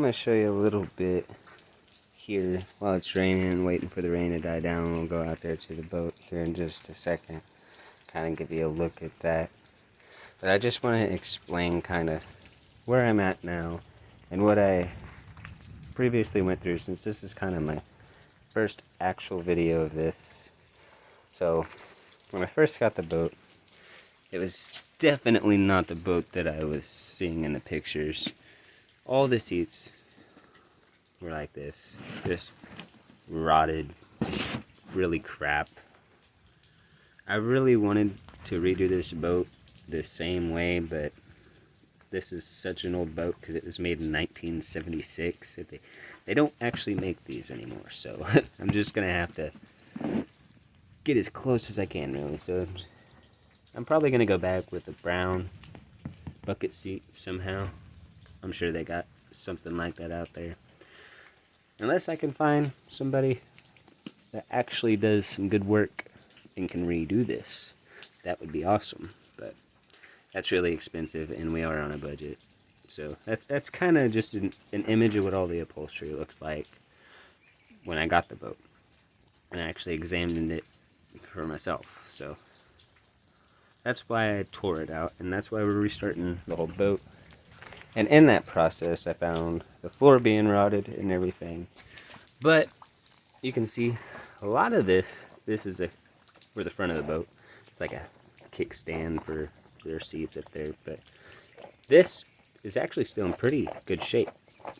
going to show you a little bit here while it's raining and waiting for the rain to die down. We'll go out there to the boat here in just a second, kind of give you a look at that. But I just want to explain kind of where I'm at now and what I previously went through, since this is kind of my first actual video of this. So when I first got the boat, it was definitely not the boat that I was seeing in the pictures. All the seats were like this, just rotted, really crap. I really wanted to redo this boat the same way, but this is such an old boat because it was made in 1976 that they don't actually make these anymore. So I'm just gonna have to get as close as I can, really. So I'm probably gonna go back with a brown bucket seat somehow. I'm sure they got something like that out there. Unless I can find somebody that actually does some good work and can redo this, that would be awesome. But that's really expensive, and we are on a budget. So that's kind of just an image of what all the upholstery looks like when I got the boat. And I actually examined it for myself. So that's why I tore it out, and that's why we're restarting the whole boat. And in that process, I found the floor being rotted and everything. But you can see a lot of this is for the front of the boat. It's like a kickstand for their seats up there. But this is actually still in pretty good shape.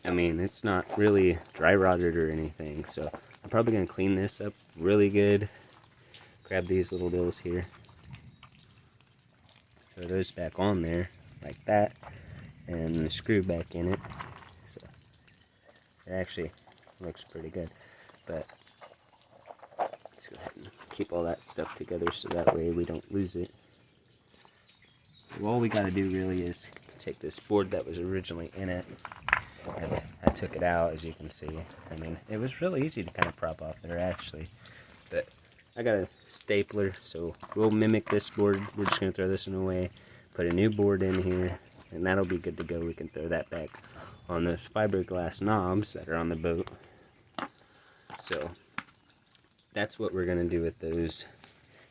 I mean, it's not really dry rotted or anything. So I'm probably going to clean this up really good. Grab these little deals here. Throw those back on there like that. And the screw back in it. So it actually looks pretty good. But let's go ahead and keep all that stuff together so that way we don't lose it. So all we got to do really is take this board that was originally in it. And I took it out, as you can see. I mean, it was really easy to kind of prop off there, actually. But I got a stapler, so we'll mimic this board. We're just going to throw this one away, put a new board in here, and that'll be good to go. We can throw that back on those fiberglass knobs that are on the boat. So that's what we're going to do with those,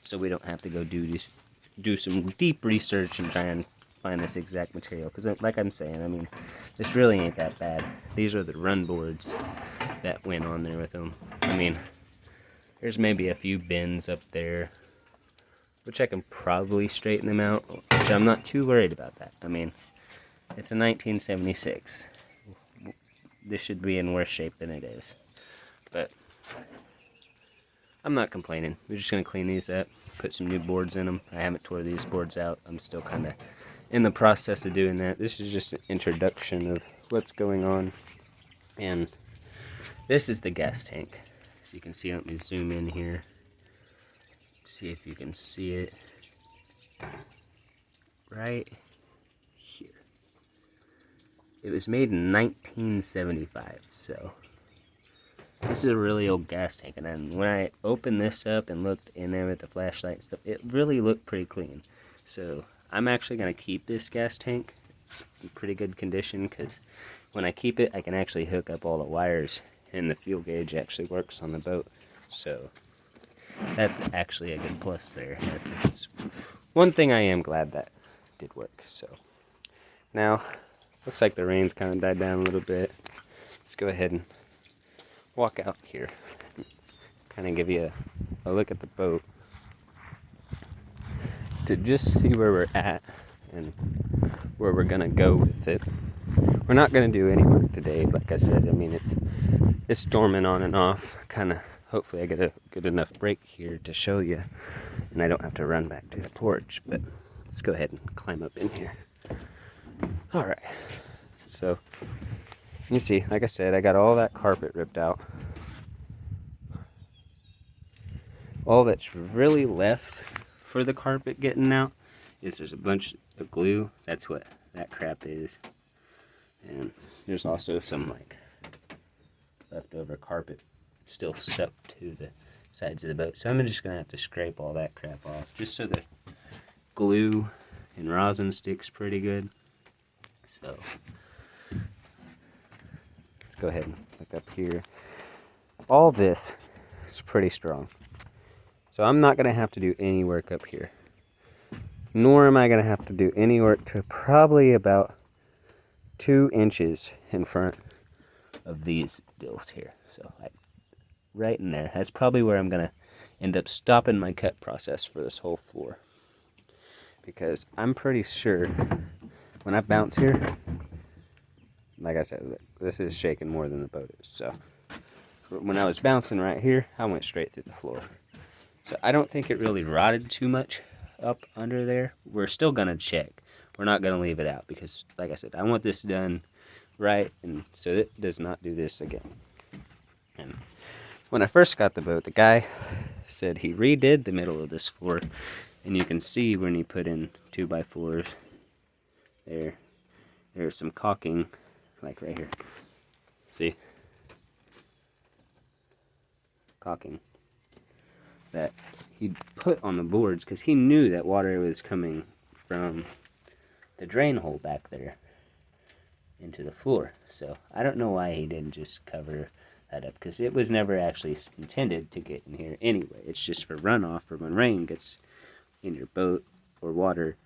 so we don't have to go do some deep research and try and find this exact material. Because like I'm saying, I mean, this really ain't that bad. These are the run boards that went on there with them. I mean, there's maybe a few bends up there, which I can probably straighten them out, which I'm not too worried about that. I mean, it's a 1976. This should be in worse shape than it is. But I'm not complaining. We're just going to clean these up, put some new boards in them. I haven't tore these boards out. I'm still kind of in the process of doing that. This is just an introduction of what's going on. And this is the gas tank. So you can see, let me zoom in here. See if you can see it. Right here. It was made in 1975, so this is a really old gas tank. And then when I opened this up and looked in there with the flashlight and stuff, it really looked pretty clean. So I'm actually going to keep this gas tank. It's in pretty good condition, because when I keep it, I can actually hook up all the wires, and the fuel gauge actually works on the boat. So that's actually a good plus there. That's one thing I am glad that did work. So now, looks like the rain's kind of died down a little bit. Let's go ahead and walk out here. Kind of give you a look at the boat to just see where we're at and where we're gonna go with it. We're not gonna do any work today, like I said. I mean, it's storming on and off. Kind of, hopefully I get a good enough break here to show you, and I don't have to run back to the porch. But let's go ahead and climb up in here. All right. So you see, like I said, I got all that carpet ripped out. All that's really left for the carpet getting out is there's a bunch of glue. That's what that crap is. And there's also some like leftover carpet still stuck to the sides of the boat. So I'm just gonna have to scrape all that crap off, just so the glue and rosin sticks pretty good. So go ahead and look up here. All this is pretty strong. So I'm not going to have to do any work up here. Nor am I going to have to do any work to probably about 2 inches in front of these bills here. So like right in there. That's probably where I'm going to end up stopping my cut process for this whole floor. Because I'm pretty sure when I bounce here, like I said, this is shaking more than the boat is. So when I was bouncing right here, I went straight through the floor. So I don't think it really rotted too much up under there. We're still going to check. We're not going to leave it out because, like I said, I want this done right, and so it does not do this again. And when I first got the boat, the guy said he redid the middle of this floor, and you can see when he put in 2x4s, there's some caulking, like right here. See? Caulking that he put on the boards because he knew that water was coming from the drain hole back there into the floor. So I don't know why he didn't just cover that up, because it was never actually intended to get in here anyway. It's just for runoff for when rain gets in your boat, or water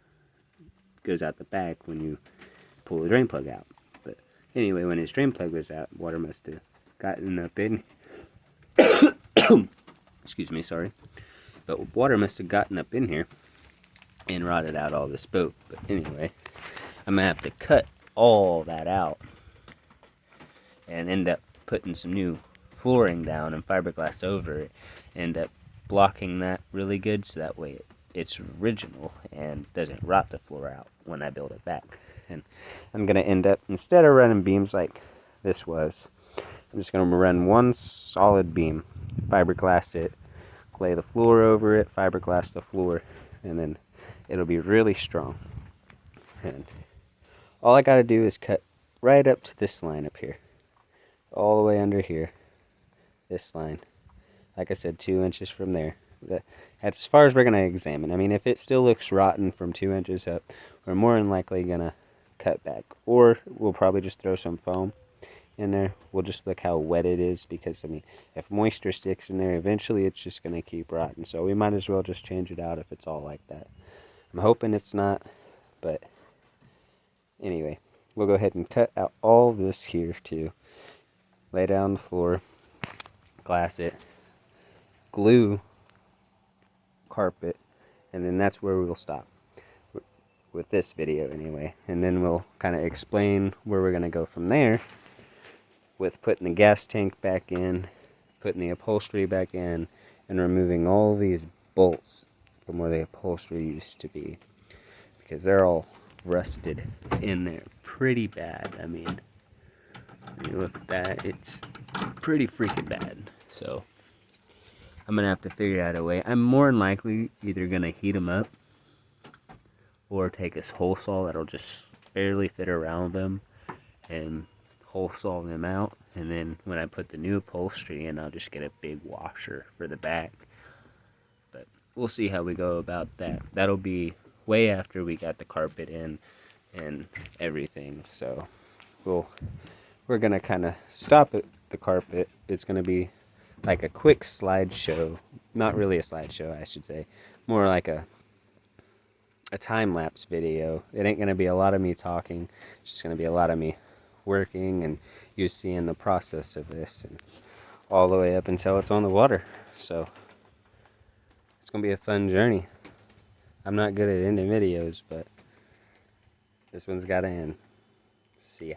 goes out the back when you pull the drain plug out. But anyway, when his drain plug was out, water must have gotten up in excuse me, sorry. But water must have gotten up in here and rotted out all this boat. But anyway, I'm going to have to cut all that out and end up putting some new flooring down and fiberglass over it. End up blocking that really good so that way it's original and doesn't rot the floor out when I build it back. And I'm going to end up, instead of running beams like this was, I'm just going to run one solid beam, fiberglass it, lay the floor over it, fiberglass the floor, and then it'll be really strong. And all I got to do is cut right up to this line up here, all the way under here, this line. Like I said, 2 inches from there. That's as far as we're going to examine. I mean, if it still looks rotten from 2 inches up, we're more than likely going to cut back. Or we'll probably just throw some foam in there. We'll just look how wet it is, because I mean, if moisture sticks in there, eventually it's just going to keep rotting. So we might as well just change it out if it's all like that. I'm hoping it's not, but anyway, we'll go ahead and cut out all this here too. Lay down the floor, glass it, glue carpet, and then that's where we'll stop with this video anyway. And then we'll kind of explain where we're going to go from there, with putting the gas tank back in, putting the upholstery back in, and removing all these bolts from where the upholstery used to be, because they're all rusted in there pretty bad. I mean, when you look at that, it's pretty freaking bad. So I'm gonna have to figure out a way. I'm more than likely either gonna heat them up or take a hole saw that'll just barely fit around them and hole saw them out, and then when I put the new upholstery in, I'll just get a big washer for the back. But we'll see how we go about that. That'll be way after we got the carpet in and everything. So we're gonna kind of stop at the carpet. It's gonna be like a quick slideshow, not really a slideshow, I should say, more like a time-lapse video. It ain't gonna be a lot of me talking, it's just gonna be a lot of me working and you seeing the process of this, and all the way up until it's on the water. So it's gonna be a fun journey. I'm not good at ending videos, but this one's gotta end. See ya.